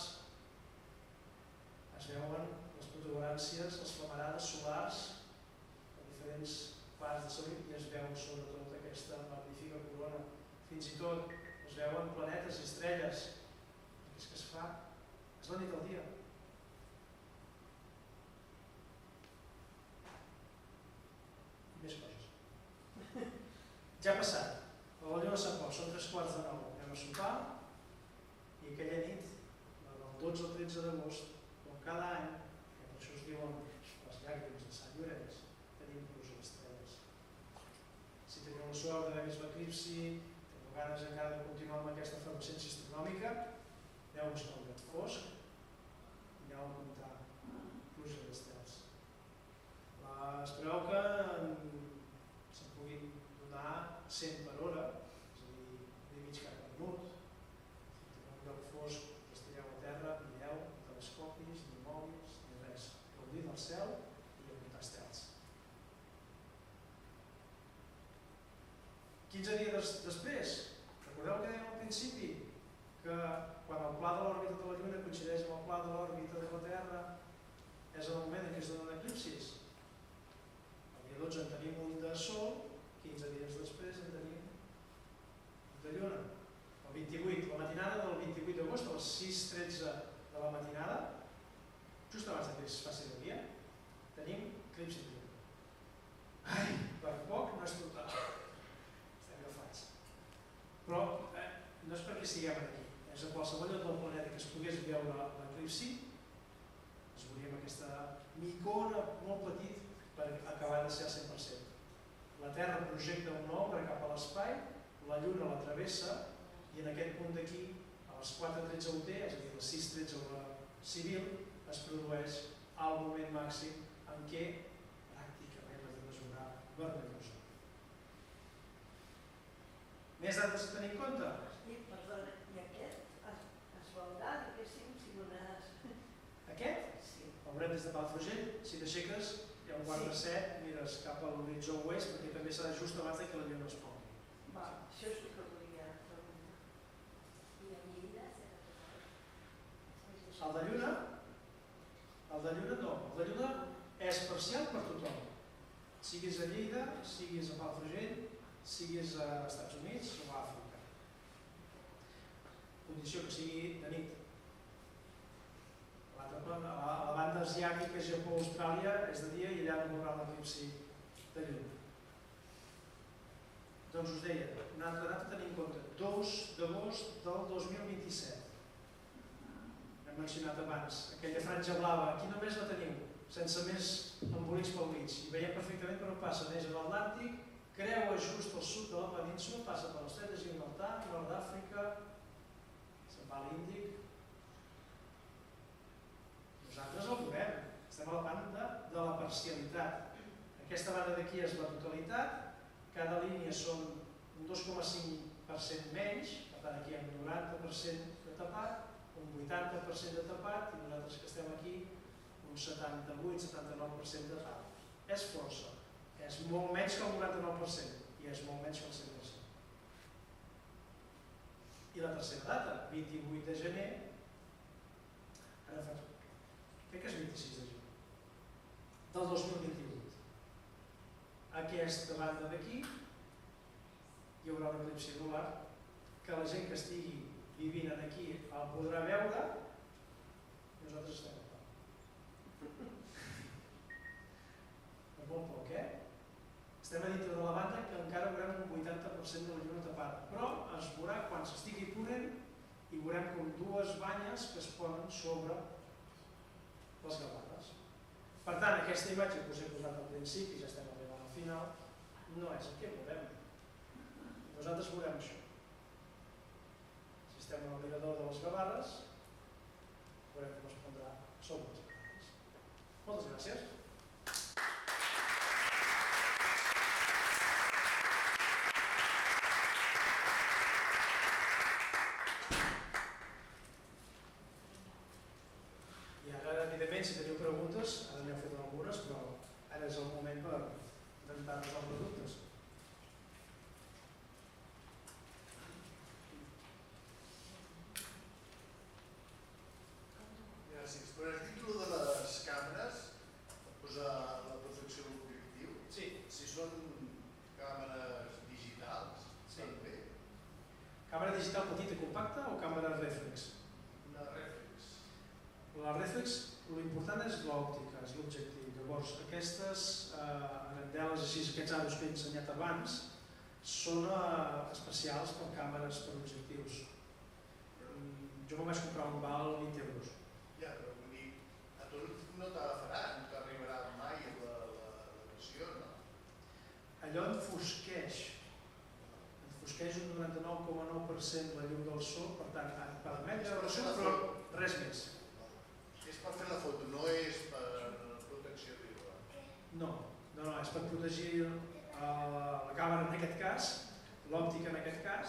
es veuen les protuberàncies, les flamarades solars a diferents parts de sol i es veu sobretot aquesta magnífica corona. Fins i tot es veuen planetes i estrelles. És que es fa, és la nit del dia. I més coses. Ja ha passat. A la lluna de Sant Pol són 3:15. Anem a sopar i aquella nit, del 12 al 13 d'agost, com cada any, que per això es diuen les llàgrimes de Sant Llorenç, tenim pluja d'estrelles. Si teniu la sort d'haver vist l'eclipsi, teniu ganes encara de continuar amb aquesta efervescència astronòmica, aneu a buscar un gat fosc i aneu a comptar pluja d'estels. Espereu que se'n puguin donar 100 per hora, és a dir, una i mig cada minut. Si teniu un lloc fosc, estireu a terra, mireu, ni telescopis, ni mòbils, ni res. Gaudir del cel i a comptar estels. 15 dies després, recordeu que dèiem al principi que quan el pla de l'òrbita de la Lluna coincideix amb el pla de l'òrbita de la Terra és el moment en què es donen eclipsis. El dia 12 en tenim un de Sol, 15 dies després en tenim un de Lluna. El 28, la matinada del 28 d'agost, a les 6:13 de la matinada, just abans que es faci el dia, tenim eclipsi de Lluna. Ai, per poc no és total. Estem agafats. Però no és perquè estiguem aquí. És a qualsevol lloc del planeta que es pogués veure l'eclipsi, es veuria amb aquesta micona molt petit per acabar de ser al 100%. La Terra projecta una ombra cap a l'espai, la Lluna la travessa i en aquest punt d'aquí, a les 4:13 UT, és a dir, a les 6:13 hora civil, es produeix el moment màxim en què pràcticament has de mesurar vermellosa. Més dades a tenir en compte? Perdona, i aquest es veurà diguéssim si donaràs... Aquest? Sí. El veurem des de Palafrugell. Si t'aixeques i a un quart de 7 mires cap a l'horitzó oest perquè també serà just abans que la lluna es pongui. Va, això és el que volia preguntar. I a Lleida serà tot. El de lluna? El de lluna no. El de lluna és parcial per tothom. Siguis a Lleida, siguis a Palafrugell, siguis a Estats Units o a Àfrica. Condició que sigui de nit. A la banda asiàtica, Japó, Austràlia, és de dia i allà no veurà l'eclipsi de lluna. Doncs us deia, una altra data a tenir en compte, 2 d'agost del 2027. Hem mencionat abans, aquella franja blava, aquí només la teniu sense més embolics pel mig. I veiem perfectament per on passa, neix a l'Atlàntic, creua just al sud de la península, passa per l'estret de Gibraltar, nord d'Àfrica, se'n va a l'Índic. Nosaltres el veurem, estem a la banda de la parcialitat. Aquesta banda d'aquí és la totalitat, cada línia són un 2,5% menys, per tant aquí hi ha un 90% de tapat, un 80% de tapat i nosaltres que estem aquí un 78-79% de tapat. És força, és molt menys que el 99% i és molt menys que el 100%. I la tercera data, 28 de gener, ara crec que és 26 de gener, del 2028. Aquesta banda d'aquí hi haurà un eclipsi solar que la gent que estigui vivint aquí el podrà veure i nosaltres estem a part. És molt poc, Estem a dintre de la banda que encara veurem un 80% de la lluna tapada, però es veurà quan s'estigui ponent i veurem com dues banyes que es ponen sobre les gavades. Per tant, aquesta imatge que us he posat al principi, ja estem arribant al final, no és el que veurem. Nosaltres veurem això. Si estem al mirador de les gavades, veurem com es pondrà sobre les gavades. Moltes gràcies. I ara, evidentment, si teniu preguntes, ara n'heu fet algunes, però ara és el moment per intentar resoldre dubtes. Gràcies. Per el títol de les càmeres, posa la protecció de l'objectiu. Sí. Si són càmeres digitals, estan bé. Càmera digital petita i compacta o càmera reflex? Una reflex. La reflex, l'important és l'òptica, és l'objectiu. Llavors, aquestes arandeles així, aquests aros que he ensenyat abans, són especials per càmeres per objectius. Jo me'n vaig comprar un val 20 euros. Ja, però vull dir, a tu no t'agafarà, no t'arribarà mai la versió, no? Allò enfosqueix un 99,9% la llum del sol, per tant, permet veure això, però res més. És per fer la foto, no és per protecció visual. No, és per protegir la càmera en aquest cas, l'òptica en aquest cas,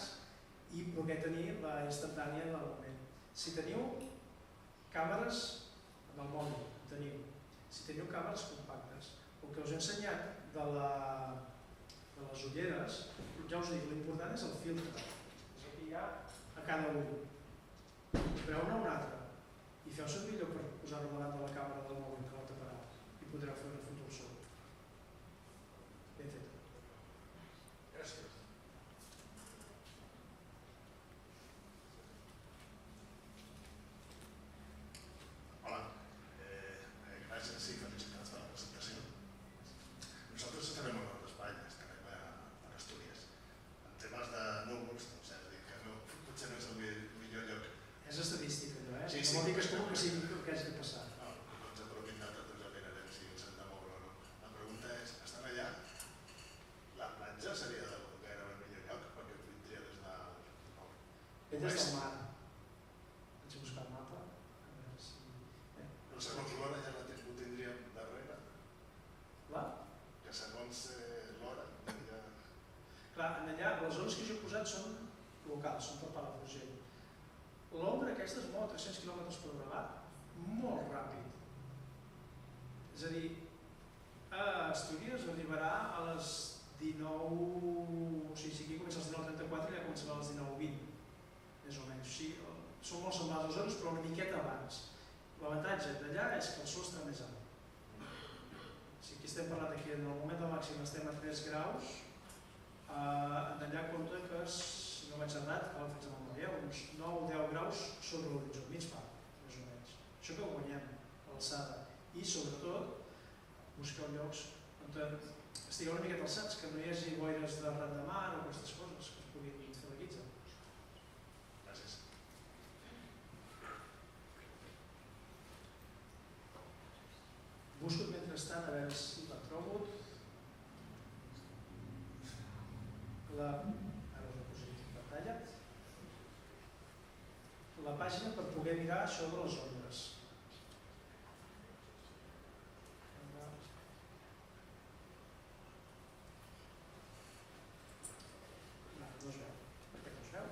i poder tenir la instantània del moment. Si teniu càmeres amb el mòbil, si teniu càmeres compactes, el que us he ensenyat de les ulleres, ja us dic, l'important és el filtre, és el que hi ha a cada ull. Compreu-ne un altre i feu servir allò per posar-lo davant de la càmera del mòbil que la taparà i podreu fer una foto al sol. Ben feta. Gràcies. Hola, gràcies i felicitats per la presentació. Nosaltres estarem al nord d'Espanya, estarem a Astúries. En temes de núvols, doncs ja dic que no, potser no és el millor lloc. És estadística, allò, Sí, no vol dir que és com que sigui el que hagi de passar. No, doncs aprofitant data, doncs ja mirarem si ens hem de moure o no. La pregunta és, estan allà? La platja seria gairebé el millor lloc perquè et vindria des de... Ve des del mar. Vaig a buscar el mapa. A veure si... Però segons l'hora ja ho tindríem darrere. Clar, Que segons l'hora ja... clar, allà les zones que jo he posat són locals, són per Palafrugell. L'ombra aquesta es mou a 300 km/h, molt ràpid. És a dir, a Astúries arribarà a les 19... O sigui, si aquí comença a les 19:34 ja començarà a les 19:20, més o menys. O sigui, són molt semblants les zones, però una miqueta abans. L'avantatge d'allà és que el sol està més alt. Si aquí estem parlant que en el moment del màxim estem a 3 graus, allà compta que, si no vaig errat, que l'hem fet amb el uns 9 o 10 graus sobre l'horitzó, mig part, més o menys. Això que guanyem, l'alçada. I, sobretot, busqueu llocs on estigueu una miqueta alçats, que no hi hagi boires de ran de mar o aquestes coses que es puguin fer la guitza. Gràcies. Busco ara us ho posaré aquí en pantalla, la pàgina per poder mirar això de les ombres. No es veu. Per què no es veu?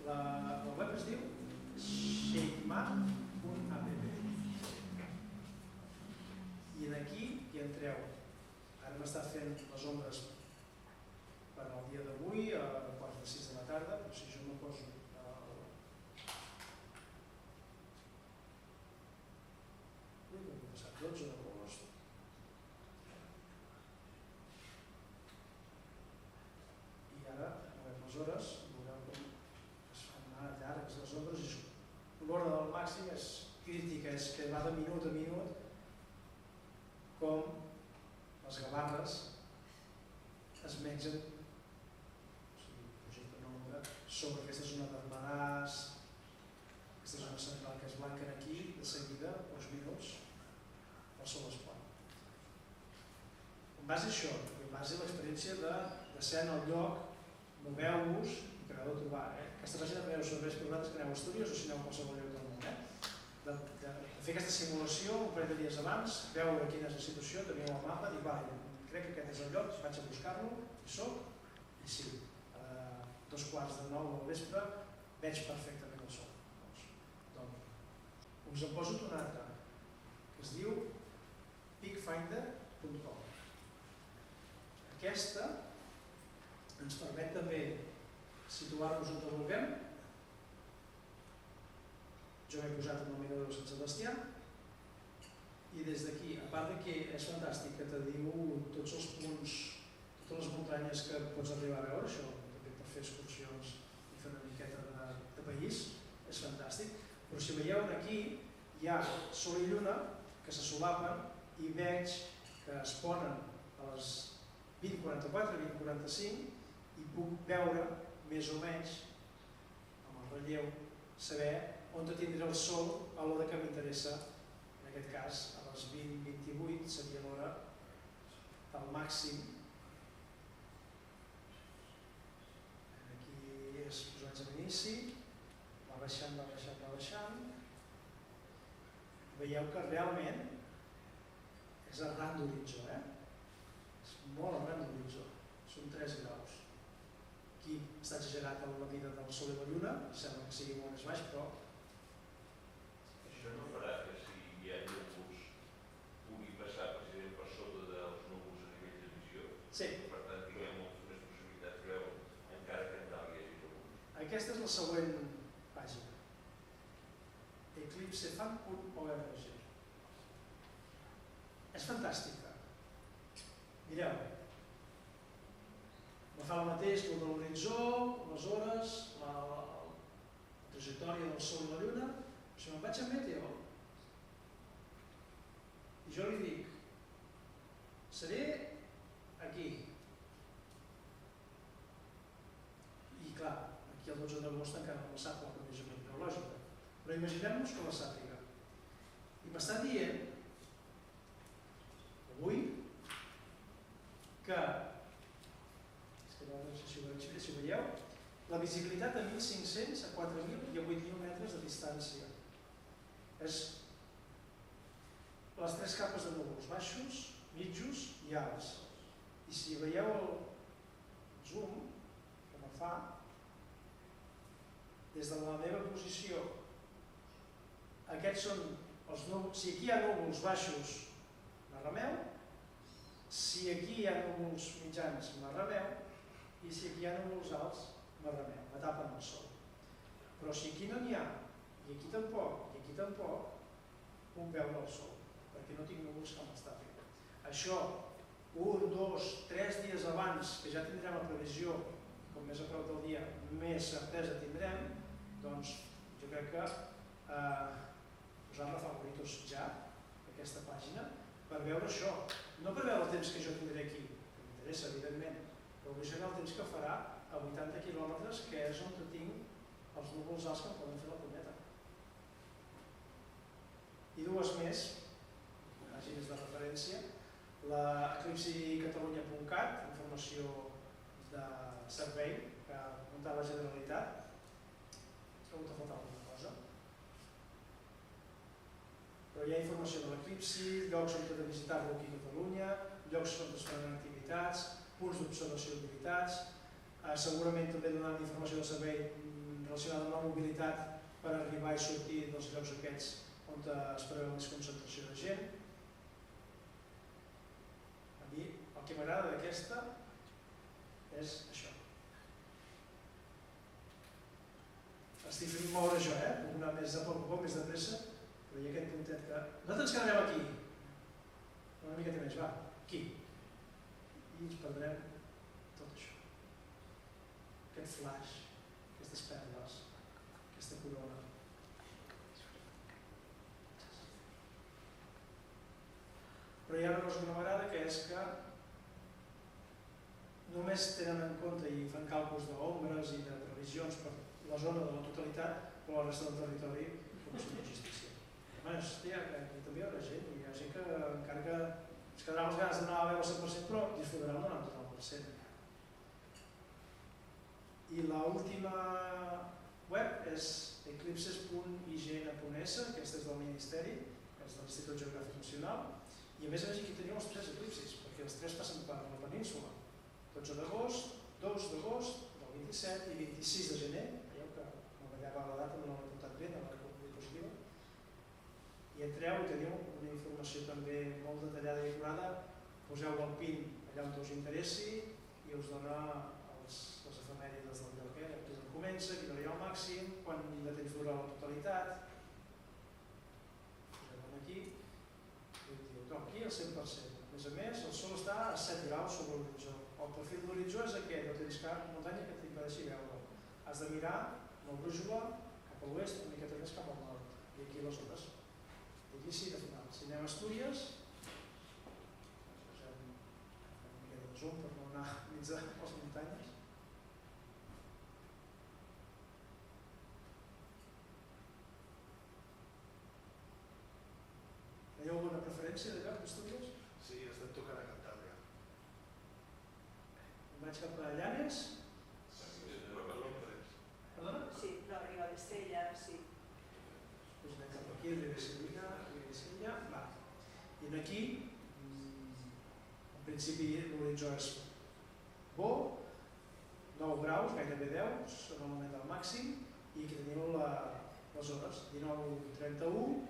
La web es diu shapemap.app i aquí hi entreu. Ara m'està fent les ombres per al dia d'avui a 4:06 de la tarda, però si jo me poso el 12 d'agost i ara, a veure les hores, veureu com es fan anar llargs les ombres i l'hora del màxim és crítica, és que va de minut a minut com les gavarres es mengen, o sigui, projecten una ombra sobre aquesta zona d'armadars, aquesta zona central que es blanquen aquí, de seguida, uns minuts, el sol es pon. En base a això, en base a l'experiència de ser en el lloc, moveu-vos i que acabeu de trobar. Aquesta pàgina també us serveix per vosaltres que aneu a Astúries o si aneu a qualsevol lloc del món. De fer aquesta simulació un parell de dies abans, veure quina és la situació, teniu el mapa, dir, va, crec que aquest és el lloc, vaig a buscar-lo, hi soc, i sí, a 8:45 del vespre veig perfectament el sol. Doncs, us en poso una altra, que es diu peakfinder.com. Aquesta ens permet també situar-nos on vulguem. Jo m'he posat en el mirador de Sant Sebastià i des d'aquí, a part de que és fantàstic que te diu tots els punts, totes les muntanyes que pots arribar a veure, això també per fer excursions i fer una miqueta de país, és fantàstic, però si veieu aquí hi ha sol i lluna que se solapen i veig que es ponen a les 20:44, 20:45 i puc veure més o menys amb el relleu saber on tindrà el sol a l'hora que m'interessa. En aquest cas, a les 20:28 seria l'hora del màxim. Aquí és posats a l'inici, va baixant, va baixant, va baixant. Veieu que realment és arran d'horitzó, és molt arran d'horitzó, són 3 graus. Aquí està exagerat la mida del sol i la lluna, sembla que sigui molt més baix, però això no farà que si hi ha núvols pugui passar precisament per sota dels núvols a nivell de visió? sí. Per tant, tinguem moltes més possibilitats de veure, encara que en dalt hi hagi núvols. Aquesta és la següent pàgina. eclipsefan.org. És fantàstica. Mireu, no fa el mateix que el de l'horitzó, les hores, la trajectòria del sol i la lluna. Si me'n vaig a Meteo i jo li dic seré aquí i clar, aquí el 12 d'agost encara no la sap la previsió meteorològica, però imaginem-nos que la sàpiga i m'està dient avui que no sé si ho veieu, la visibilitat de 1.500 a 4.000 i a 8.000 metres de distància. És les 3 capes de núvols, baixos, mitjos i alts. I si veieu el zoom, que me'n fa, des de la meva posició, aquests són els núvols. Si aquí hi ha núvols baixos, m'arremeu. Si aquí hi ha núvols mitjans, m'arremeu. I si aquí hi ha núvols alts, m'arremeu, me tapen el sol. Però si aquí no n'hi ha, i aquí tampoc, puc veure el sol, perquè no tinc núvols que m'està fent. Això, 1, 2, 3 dies abans, que ja tindrem la previsió com més a prop del dia, més certesa tindrem, doncs jo crec que posar-la favoritos ja, aquesta pàgina, per veure això, no per veure el temps que jo tindré aquí, que m'interessa evidentment, però vull saber el temps que farà a 80 quilòmetres, que és on tinc els núvols alts que em poden fer la punyeta. I dues més, pàgines de referència, la eclipsicatalunya.cat, informació de servei que ha muntat la Generalitat. Trobo que falta alguna cosa. Però hi ha informació de l'eclipsi, llocs on he de visitar-lo aquí a Catalunya, llocs on es fan activitats, punts d'observació d'habilitats, segurament també donant informació de servei relacionada amb la mobilitat per arribar i sortir dels llocs aquests on es preveu més concentració de gent. A mi el que m'agrada d'aquesta és això. Estic fent moure jo, puc anar més a poc, més de pressa, però hi ha aquest puntet que... Nosaltres ens quedarem aquí. Una miqueta més, va, aquí. I ens perdrem tot això. Aquest flash, aquestes perles, aquesta corona. Però hi ha una cosa que no m'agrada, que és que només tenen en compte i fan càlculs d'ombres i de previsions per la zona de la totalitat, però la resta del territori com si no existissin. Home, hòstia, que també hi haurà gent, i hi ha gent que encara que es quedarà amb les ganes d'anar a veure el 100%, però disfrutarà el 99%. I l'última web és eclipses.ign.es, aquesta és del Ministeri, és de l'Institut Geogràfic Nacional, i a més aquí teniu els 3 eclipsis, perquè els 3 passen per la península. 12 d'agost, 2 d'agost, del 27 i 26 de gener, veieu que m'avallava la data, no l'he apuntat bé, no l'he positiva. I entreu i teniu una informació també molt detallada i acurada, poseu el PIN allà on us interessi i us dona les efemèrides del lloc, aquí on comença, quina hora hi ha el màxim, quant de temps dura la totalitat. Posem aquí i diu, aquí al 100%. A més, el sol està a 7 graus sobre l'horitzó. El perfil de l'horitzó és aquest, no tens cap muntanya que t'impedeixi veure-ho. Has de mirar amb la brújula cap a l'oest, una miqueta més cap al nord. I aquí les hores. D'inici i de final. Si anem a Astúries, posem una miqueta de zoom per no anar mig de les muntanyes. Teniu alguna preferència de lloc d'Astúries? Sí, estem tocant a Cantàbria. Vaig cap a Llanes. Perdona? Sí, no, Ribadesella, sí. Doncs anem cap aquí, Ribadesella, va. I aquí, en principi l'horitzó és bo, 9 graus, gairebé 10, són el moment del màxim, i aquí teniu les hores, 19:31,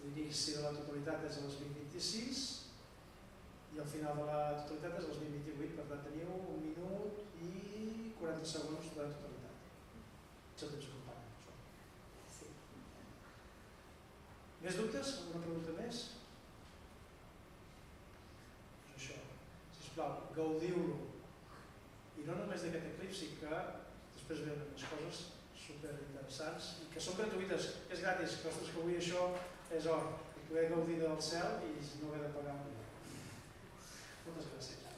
l'inici de la totalitat és a les 20:26 i el final de la totalitat és a les 20:28, per tant teniu 1 minut i 40 segons de totalitat. Això temps acompanya. Sí. Més dubtes? Alguna pregunta més? Doncs això, sisplau, gaudiu-lo. I no només d'aquest eclipsi, que després venen unes coses superinteressants i que són gratuïtes, que és gratis, que ostres, que avui això és or, poder gaudir del cel i no haver de pagar un dia. Moltes gràcies.